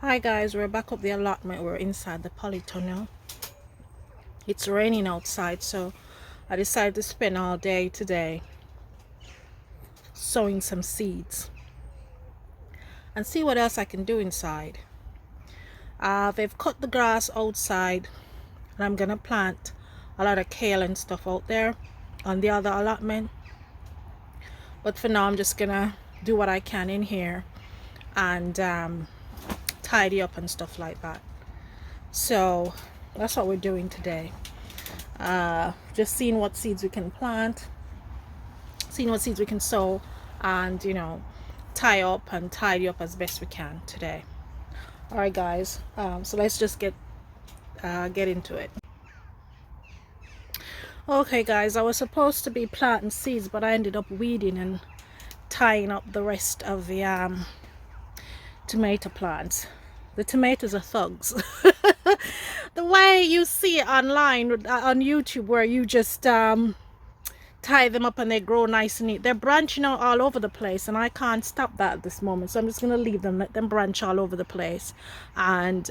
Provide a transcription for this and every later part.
Hi guys, we're back up the allotment. We're inside the polytunnel. It's raining outside, so I decided to spend all day today sowing some seeds and see what else I can do inside. They've cut the grass outside and I'm gonna plant a lot of kale and stuff out there on the other allotment, but for now I'm just gonna do what I can in here and tidy up and stuff like that. So that's what we're doing today. Just seeing what seeds we can plant, seeing what seeds we can sow, and tie up and tidy up as best we can today. All right guys, so let's just get into it. Okay guys, I was supposed to be planting seeds, but I ended up weeding and tying up the rest of the tomato plants. The tomatoes are thugs. The way you see it online on YouTube, where you just tie them up and they grow nice and neat, they're branching out all over the place, and I can't stop that at this moment, so I'm just gonna leave them, let them branch all over the place. And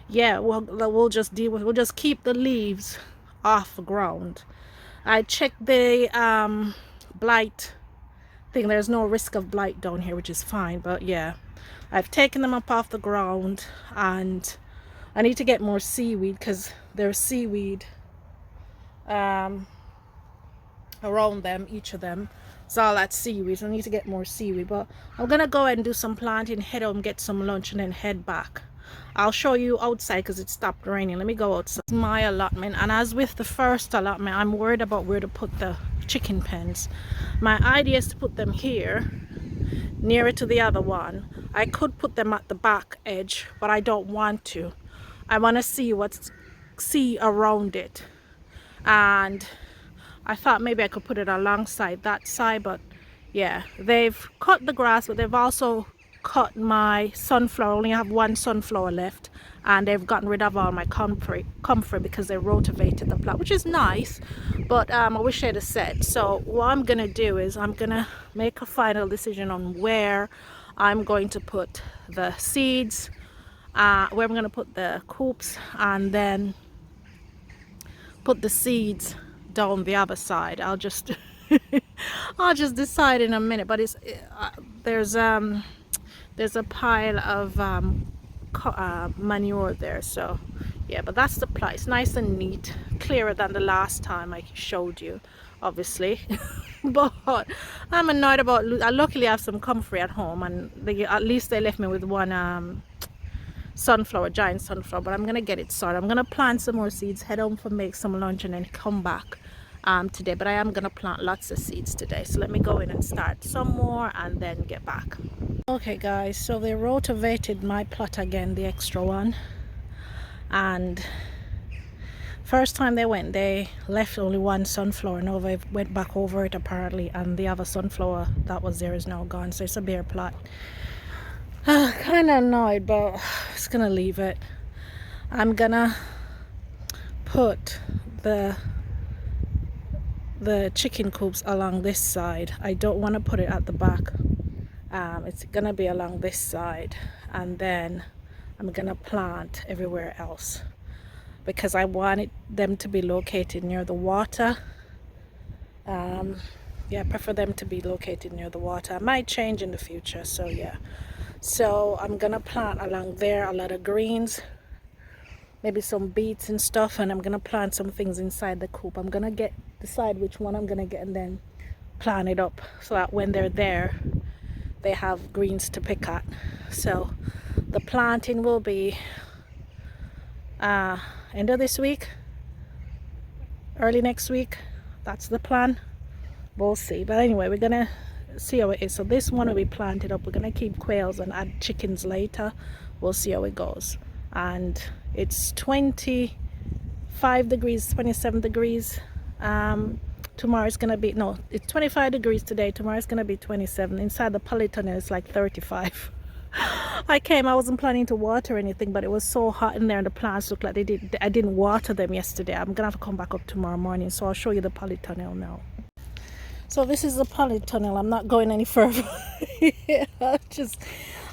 yeah, we'll just deal with, we'll just keep the leaves off the ground. I checked the blight thing. There's no risk of blight down here, which is fine. But yeah, I've taken them up off the ground, and I need to get more seaweed because there's seaweed around them, each of them. So all that seaweed, so I need to get more seaweed. But I'm gonna go ahead and do some planting, head home, get some lunch, and then head back. I'll show you outside because it stopped raining. Let me go outside. It's my allotment, and as with the first allotment, I'm worried about where to put the chicken pens. My idea is to put them here nearer to the other one. I could put them at the back edge, but I don't want to. I want to see around it, and I thought maybe I could put it alongside that side. But yeah, they've cut the grass, but they've also cut my sunflower. I only have one sunflower left, and they've gotten rid of all my comfrey because they rotivated the plant, which is nice, but I wish they'd have said. So what I'm gonna do is I'm gonna make a final decision on where I'm going to put the seeds, where I'm gonna put the coops, and then put the seeds down the other side. I'll just I'll just decide in a minute. But it's there's a pile of manure there, so yeah. But that's the place, nice and neat, clearer than the last time I showed you, obviously. But I'm annoyed about I luckily have some comfrey at home, and at least they left me with one sunflower, giant sunflower. But I'm gonna get it started. I'm gonna plant some more seeds, head home for make some lunch, and then come back today. But I am gonna plant lots of seeds today, so let me go in and start some more and then get back. Okay guys, so they rotivated my plot again, the extra one, and first time they went, they left only one sunflower. Now they went back over it apparently, and the other sunflower that was there is now gone, so it's a bare plot. Kind of annoyed, but I'm just gonna leave it. I'm gonna put the chicken coops along this side. I don't want to put it at the back. It's gonna be along this side, and then I'm gonna plant everywhere else because I wanted them to be located near the water. Yeah, I prefer them to be located near the water. I might change in the future, so yeah. So I'm gonna plant along there a lot of greens, maybe some beets and stuff, and I'm gonna plant some things inside the coop. I'm gonna decide which one I'm gonna get and then plant it up so that when they're there they have greens to pick at. So the planting will be end of this week, early next week. That's the plan. We'll see. But anyway, we're gonna see how it is. So this one will be planted up. We're gonna keep quails and add chickens later. We'll see how it goes. And it's 25 degrees, 27 degrees. Tomorrow it's gonna be, no, it's 25 degrees today. Tomorrow it's gonna be 27. Inside the polytunnel it's like 35. I wasn't planning to water anything, but it was so hot in there, and the plants looked like I didn't water them yesterday. I'm gonna have to come back up tomorrow morning, so I'll show you the polytunnel now. So this is the polytunnel. I'm not going any further.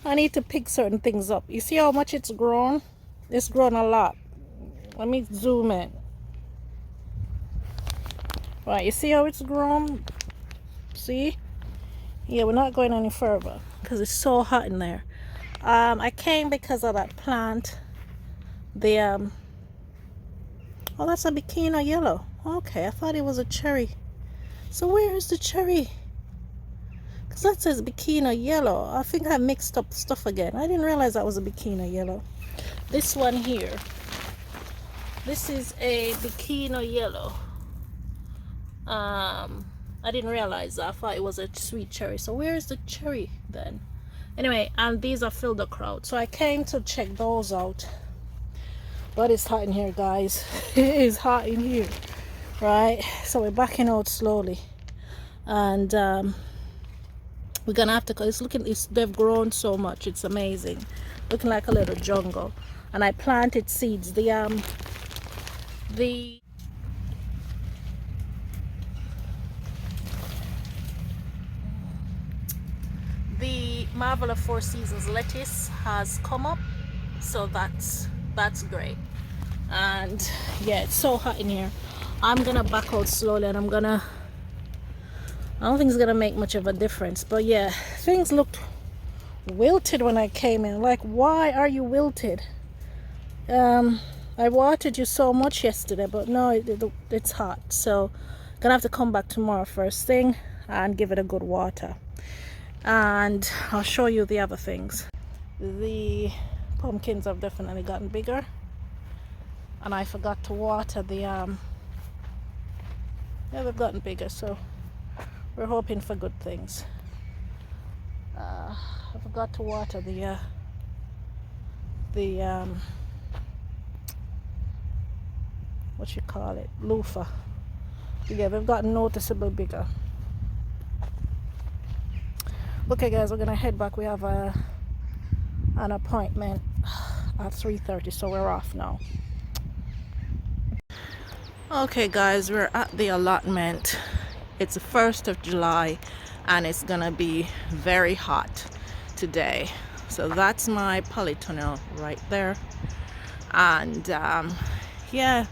I need to pick certain things up. You see how much it's grown? It's grown a lot. Let me zoom in. Right, you see how it's grown? See? Yeah, we're not going any further because it's so hot in there. I came because of that plant. The oh, that's a bikini yellow. Okay, I thought it was a cherry. So where is the cherry? Because that says bikini yellow. I think I mixed up stuff again. I didn't realize that was a bikini yellow. This one here. This is a bikini yellow. I didn't realize that. I thought it was a sweet cherry. So where is the cherry then? Anyway, and these are Filderkraut. So I came to check those out. But it's hot in here, guys. It is hot in here. Right? So we're backing out slowly. And we're gonna have to, they've grown so much. It's amazing. Looking like a little jungle. And I planted seeds. The Marvel of Four Seasons lettuce has come up, so that's great. And yeah, it's so hot in here. I'm gonna back out slowly, and I don't think it's gonna make much of a difference, but yeah, things looked wilted when I came in. Like, why are you wilted? I watered you so much yesterday, but no, it's hot, so gonna have to come back tomorrow first thing and give it a good water. And I'll show you the other things. The pumpkins have definitely gotten bigger, and I forgot to water the yeah, they've gotten bigger, so we're hoping for good things. I forgot to water the what you call it, loofah. Yeah, they've gotten noticeably bigger. Okay guys, we're gonna head back. We have an appointment at 3:30, so we're off now. Okay guys, we're at the allotment. It's the 1st of July and it's gonna be very hot today. So that's my Polytunnel right there. And yeah,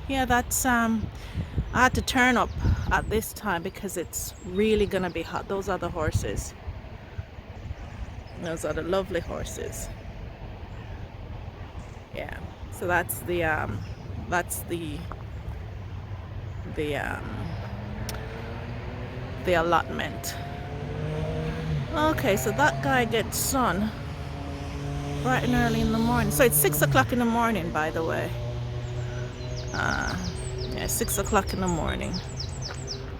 that's I had to turn up at this time because it's really gonna be hot. Those are the horses. Those are the lovely horses. Yeah, so that's the allotment. Okay, so that guy gets sun bright and early in the morning. So it's 6 o'clock in the morning, by the way. Yeah, 6 o'clock in the morning.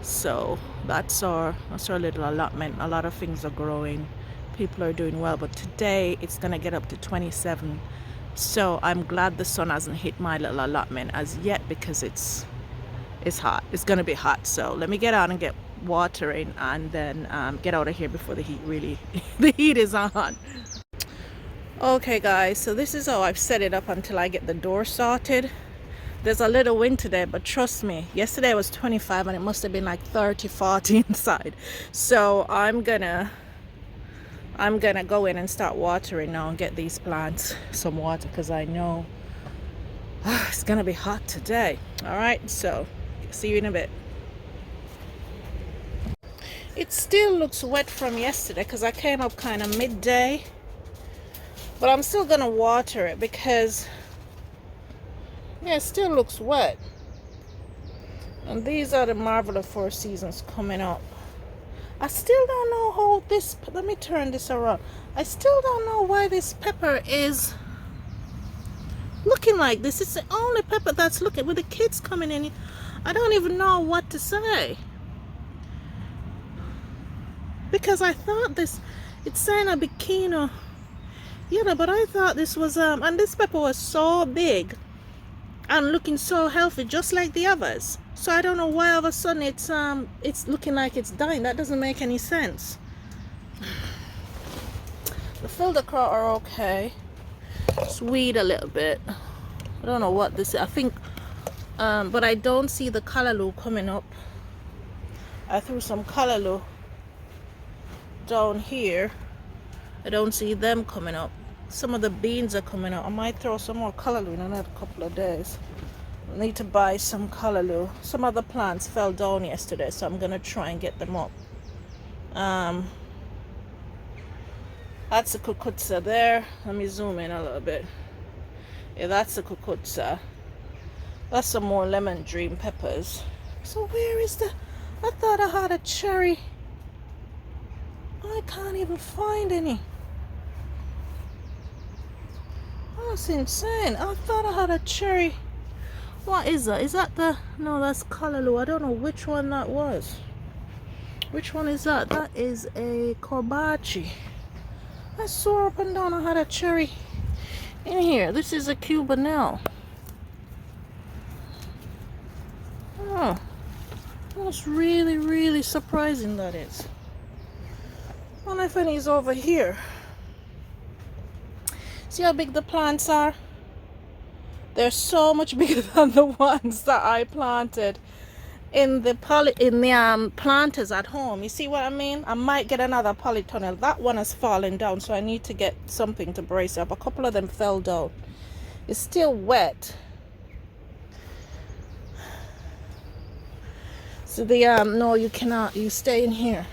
So that's our little allotment. A lot of things are growing. People are doing well, but today it's gonna get up to 27. So I'm glad the sun hasn't hit my little allotment as yet because it's hot. It's gonna be hot. So let me get out and get watering and then get out of here before the heat really the heat is on. Okay guys, so this is how I've set it up until I get the door sorted. There's a little wind today, but trust me, yesterday was 25 and it must have been like 30, 40 inside. So I'm gonna go in and start watering now and get these plants some water because I know it's gonna be hot today. All right, so see you in a bit. It still looks wet from yesterday because I came up kind of midday, but I'm still gonna water it because yeah, it still looks wet. And these are the Marvel of Four Seasons coming up. I still don't know how this, let me turn this around. I still don't know why this pepper is looking like this. It's the only pepper that's looking, with the kids coming in. I don't even know what to say. Because I thought this, it's saying a bikini, you know, but I thought this was, and this pepper was so big and looking so healthy, just like the others. So I don't know why all of a sudden it's looking like it's dying. That doesn't make any sense. The Filderkraut are okay. It's weed a little bit. I don't know what this is. I think, but I don't see the callaloo coming up. I threw some callaloo down here, I don't see them coming up. Some of the beans are coming up. I might throw some more callaloo in another couple of days. I need to buy some callaloo. Some other plants fell down yesterday, so I'm gonna try and get them up. That's a kukutsa there. Let me zoom in a little bit. Yeah, that's a kukutsa. That's some more lemon dream peppers. So where is the... I thought I had a cherry. I can't even find any. That's insane. I thought I had a cherry. What is that? Is that the... No, that's callaloo. I don't know which one that was. Which one is that? That is a korbachi. I saw up and down I had a cherry in here. This is a cubanelle. Oh, that's really, really surprising, that is. I wonder if any's over here. See how big the plants are? They're so much bigger than the ones that I planted in the planters at home. You see what I mean? I might get another polytunnel. That one has fallen down, so I need to get something to brace up. A couple of them fell down. It's still wet. So the no, you cannot. You stay in here.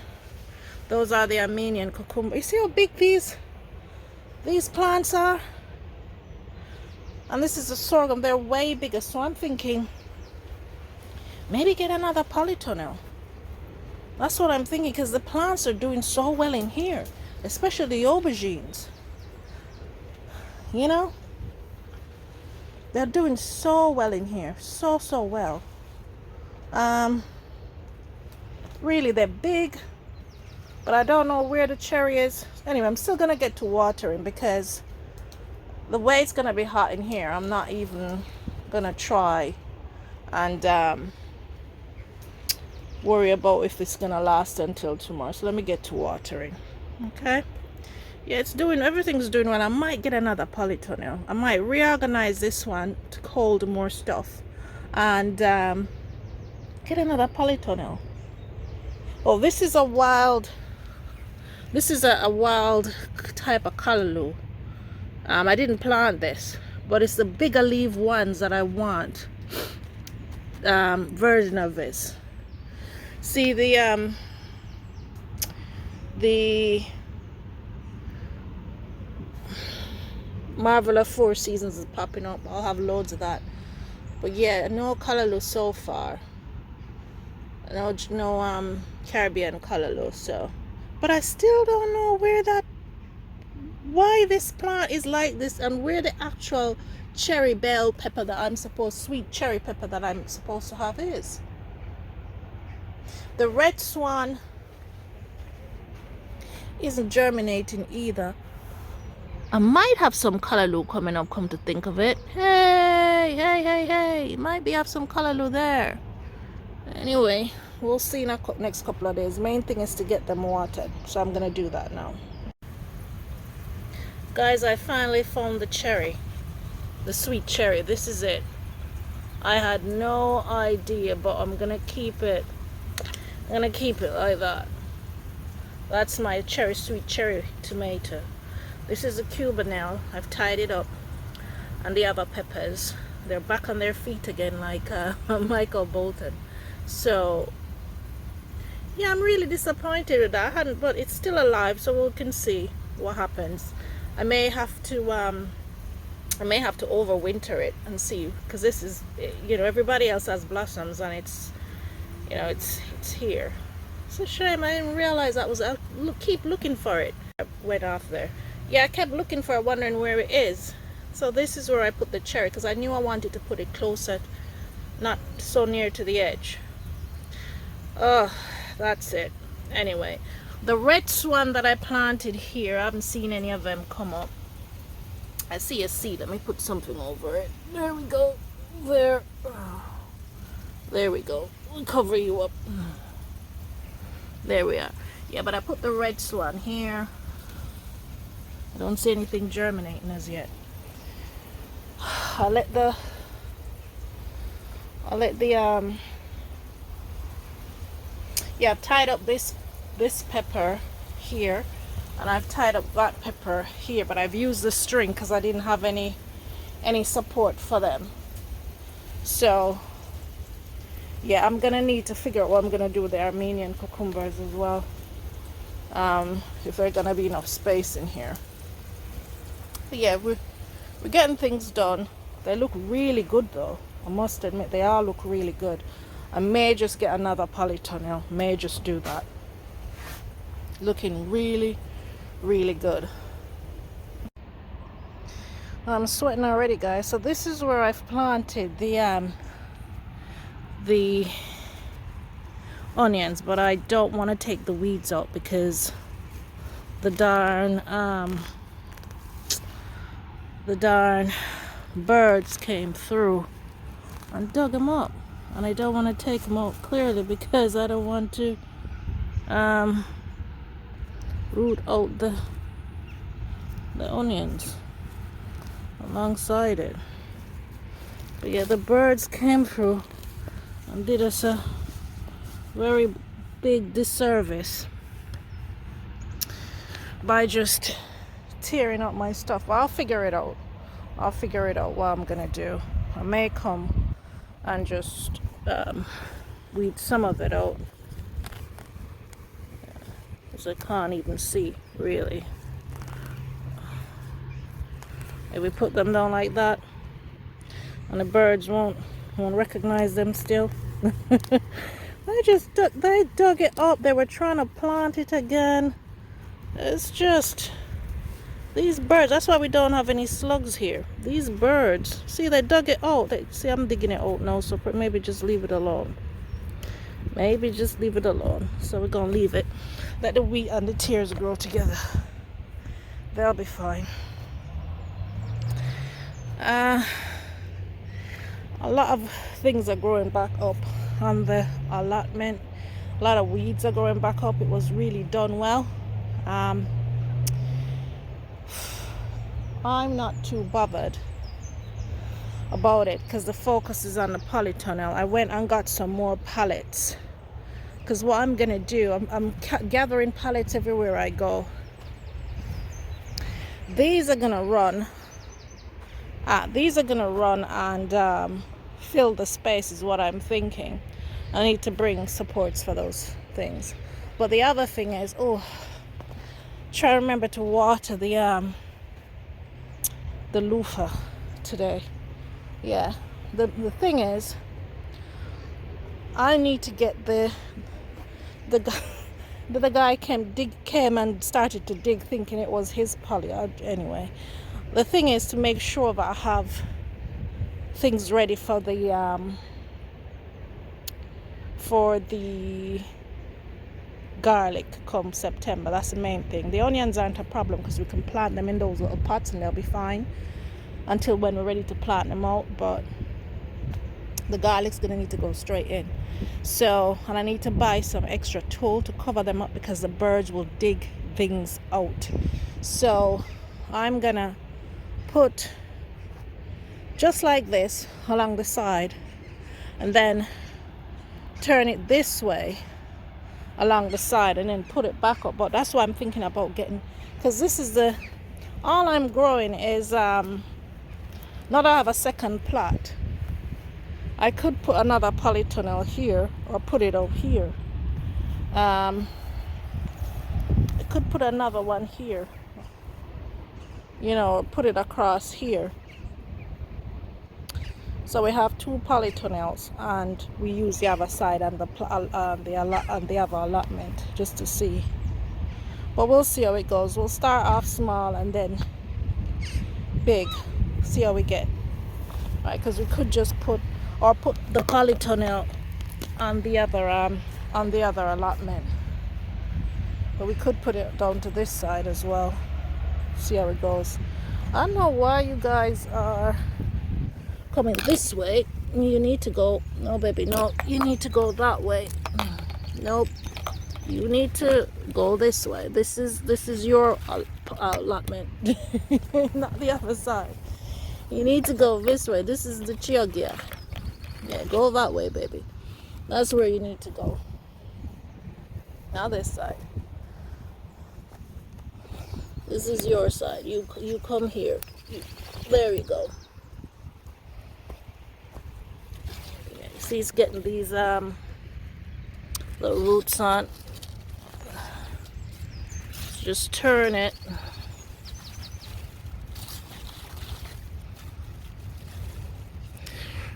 Those are the Armenian cucumber. You see how big these plants are? And this is a sorghum. They're way bigger. So I'm thinking, maybe get another polytunnel. That's what I'm thinking, because the plants are doing so well in here, especially the aubergines. You know, they're doing so well in here, so well. Really, they're big, but I don't know where the cherry is. Anyway, I'm still gonna get to watering, because the way it's gonna be hot in here, I'm not even gonna try and worry about if it's gonna last until tomorrow. So let me get to watering. Okay, yeah, everything's doing well. I might get another polytunnel. I might reorganize this one to hold more stuff and get another polytunnel. Oh, this is a wild type of callaloo. I didn't plant this, but it's the bigger leaf ones that I want. Version of this. See the Marvelous Four Seasons is popping up. I'll have loads of that. But yeah, no callaloo so far. No Caribbean callaloo. So, but I still don't know why this plant is like this, and where the actual cherry bell pepper sweet cherry pepper that I'm supposed to have is. The red swan isn't germinating either. I might have some callaloo coming up, come to think of it. Hey, might have some callaloo there. Anyway, we'll see in the next couple of days. Main thing is to get them watered, so I'm gonna do that now. Guys, I finally found the cherry, the sweet cherry. This is it. I had no idea, but I'm gonna keep it. I'm gonna keep it like that. That's my sweet cherry tomato. This is a cubanelle. I've tied it up, and the other peppers, they're back on their feet again, like Michael Bolton. So yeah, I'm really disappointed with that. But it's still alive, so we can see what happens. I may have to overwinter it and see, because this is, everybody else has blossoms, and it's here. It's a shame I didn't realize that was. I keep looking for it. I went off there. Yeah, I kept looking for it, wondering where it is. So this is where I put the cherry, because I knew I wanted to put it closer, not so near to the edge. Oh, that's it. Anyway, the red swan that I planted here, I haven't seen any of them come up. I see a seed. Let me put something over it. There we go. There. There we go. We'll cover you up. There we are. Yeah, but I put the red swan here. I don't see anything germinating as yet. I'll let the yeah, I've tied up this pepper here, and I've tied up black pepper here, but I've used the string because I didn't have any support for them. So yeah, I'm gonna need to figure out what I'm gonna do with the Armenian cucumbers as well, if there's gonna be enough space in here. But yeah, we're getting things done. They look really good though, I must admit. They all look really good. I may just get another polytunnel, may just do that. Looking really, really good. I'm sweating already, guys. So this is where I've planted the onions, but I don't want to take the weeds out because the darn birds came through and dug them up, and I don't want to take them out clearly because I don't want to root out the onions alongside it. But yeah, the birds came through and did us a very big disservice by just tearing up my stuff. But I'll figure it out. I'll figure it out what I'm gonna do. I may come and just weed some of it out, because I can't even see really. If we put them down like that, and the birds won't recognize them still. They dug it up. They were trying to plant it again. It's just these birds. That's why we don't have any slugs here. These birds, see, they dug it out. See, I'm digging it out now, so maybe just leave it alone. Maybe just leave it alone. So we're gonna leave it. Let the wheat and the tears grow together. They'll be fine. A lot of things are growing back up on the allotment. A lot of weeds are growing back up. It was really done well. I'm not too bothered about it because the focus is on the polytunnel. I went and got some more pallets, because what I'm gonna do, I'm gathering pallets everywhere I go. These are gonna run and fill the space is what I'm thinking. I need to bring supports for those things. But the other thing is, try to remember to water the loofah today. Yeah, the thing is, I need to get the guy came and started to dig thinking it was his poly. Anyway, the thing is to make sure that I have things ready for the garlic come September. That's the main thing. The onions aren't a problem because we can plant them in those little pots and they'll be fine until when we're ready to plant them out. But the garlic's gonna need to go straight in. So, and I need to buy some extra tool to cover them up because the birds will dig things out. So I'm gonna put just like this along the side and then turn it this way along the side and then put it back up. But that's what I'm thinking about getting, because this is all I'm growing is not I have a second plot. I could put another polytunnel here or put it over here. I could put another one here, put it across here. So we have two polytunnels and we use the other side and the other allotment just to see. But we'll see how it goes. We'll start off small and then big. See how we get. Right, because we could just put the polytunnel on the other allotment. But we could put it down to this side as well. See how it goes. I don't know why you guys are coming this way. You need to go. No, baby, no. You need to go that way. Nope. You need to go this way. This is your allotment, not the other side. You need to go this way. This is the Chioggia. Yeah, go that way, baby. That's where you need to go. Now this side. This is your side. You come here. There you go. Yeah, you see, it's getting these little roots on. Just turn it.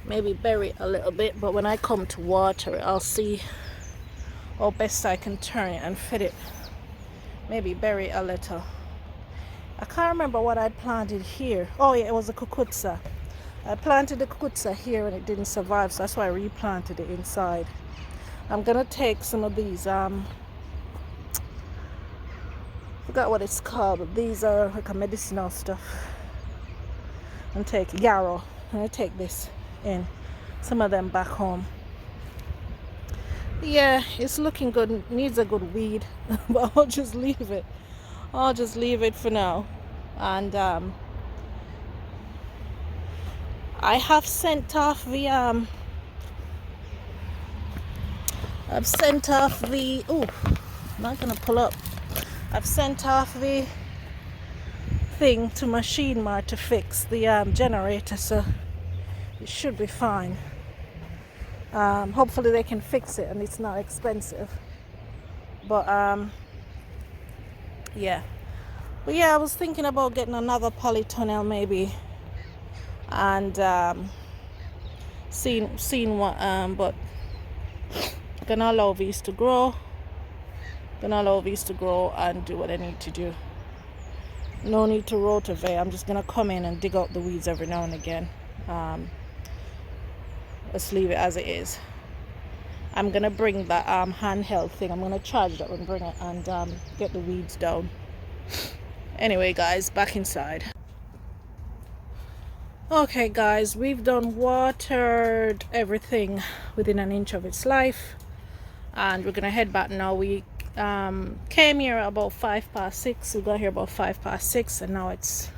Maybe bury it a little bit, but when I come to water it, I'll see how best I can turn it and fit it. Maybe bury it a little. I can't remember what I planted here. Oh yeah, it was a kukutsa. I planted the kukutsa here and it didn't survive, so that's why I replanted it inside. I'm gonna take some of these forgot what it's called, but these are like a medicinal stuff. I'm taking yarrow. I'm gonna take this in, some of them back home. Yeah, it's looking good. It needs a good weed, but I'll just leave it. I'll just leave it for now. And I have sent off the oh, I'm not gonna pull up. I've sent off the thing to Machine Mart to fix the generator, so it should be fine. Hopefully they can fix it and it's not expensive. But yeah. But yeah, I was thinking about getting another polytunnel maybe, and seeing what but gonna allow these to grow. Gonna allow these to grow and do what I need to do. No need to rotivate. I'm just gonna come in and dig out the weeds every now and again. Let's leave it as it is. I'm gonna bring that handheld thing. I'm gonna charge that and bring it and get the weeds down. Anyway guys, back inside. Okay guys, we've done watered everything within an inch of its life, and we're gonna head back now. We came here about 6:05. We got here about 6:05, and now it's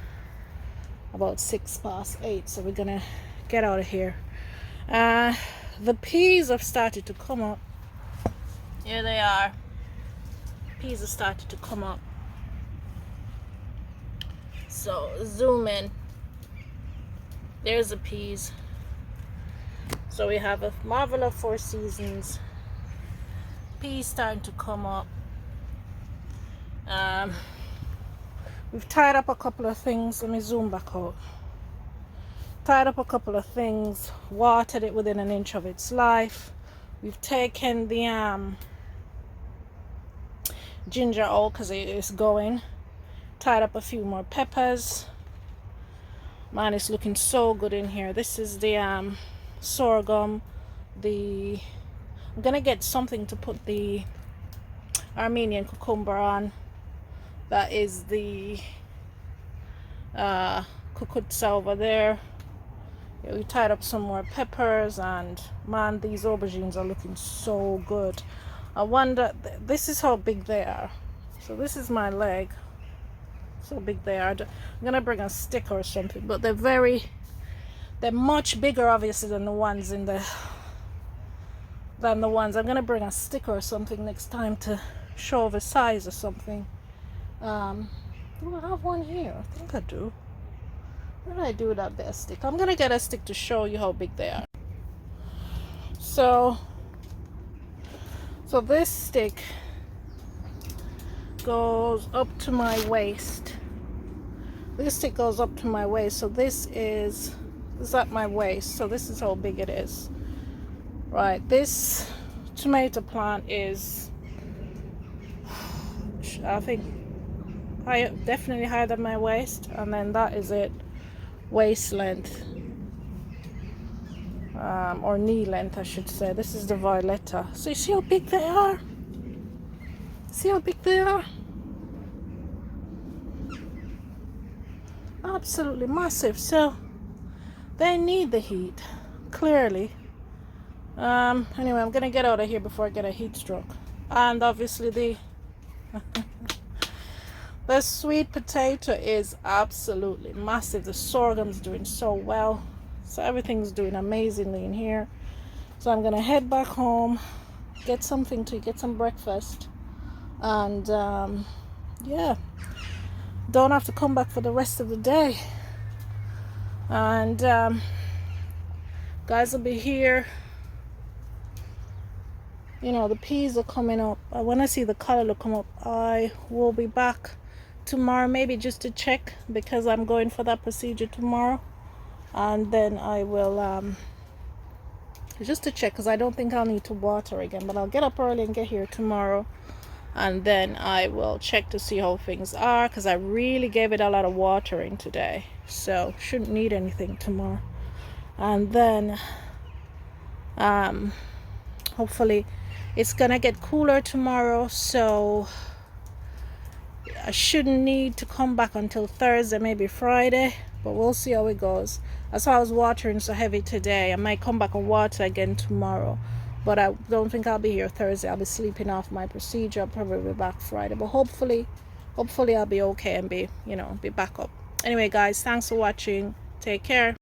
about 8:06, so we're gonna get out of here. The peas have started to come up. Here they are. Peas have started to come up. So zoom in. There's the peas. So we have a marvel of 4 seasons. Peas starting to come up. We've tied up a couple of things. Let me zoom back out. Tied up a couple of things, watered it within an inch of its life. We've taken the ginger out because it is going. Tied up a few more peppers. Man, it's looking so good in here. This is the sorghum. I'm gonna get something to put the Armenian cucumber on. That is the kukutsa over there. Yeah, we tied up some more peppers, and man, these aubergines are looking so good. I wonder, this is how big they are. So this is my leg. So big they are. I'm gonna bring a stick or something, but they're much bigger obviously than the ones I'm gonna bring a stick or something next time to show the size or something. Do I have one here? I think I do. Where did I do that bit of stick? I'm gonna get a stick to show you how big they are. So this stick goes up to my waist. This stick goes up to my waist, so this is at my waist, so this is how big it is. Right, this tomato plant is, I think, definitely higher than my waist, and then that is it, waist length, or knee length I should say. This is the violetta. So you see how big they are? See how big they are? Absolutely massive. So they need the heat, clearly. Anyway, I'm gonna get out of here before I get a heat stroke. And obviously the sweet potato is absolutely massive. The sorghum's doing so well, so everything's doing amazingly in here. So I'm gonna head back home, get something to get some breakfast, and yeah, don't have to come back for the rest of the day. And guys will be here. You know, the peas are coming up. When I see the color will come up, I will be back tomorrow, maybe just to check, because I'm going for that procedure tomorrow. And then I will just to check, because I don't think I'll need to water again, but I'll get up early and get here tomorrow, and then I will check to see how things are, because I really gave it a lot of watering today, so shouldn't need anything tomorrow. And then hopefully it's gonna get cooler tomorrow, so I shouldn't need to come back until Thursday, maybe Friday, but we'll see how it goes. That's why I was watering so heavy today. I might come back and water again tomorrow, but I don't think I'll be here Thursday. I'll be sleeping off my procedure. I'll probably be back Friday, but hopefully I'll be okay and be back up. Anyway guys, thanks for watching. Take care.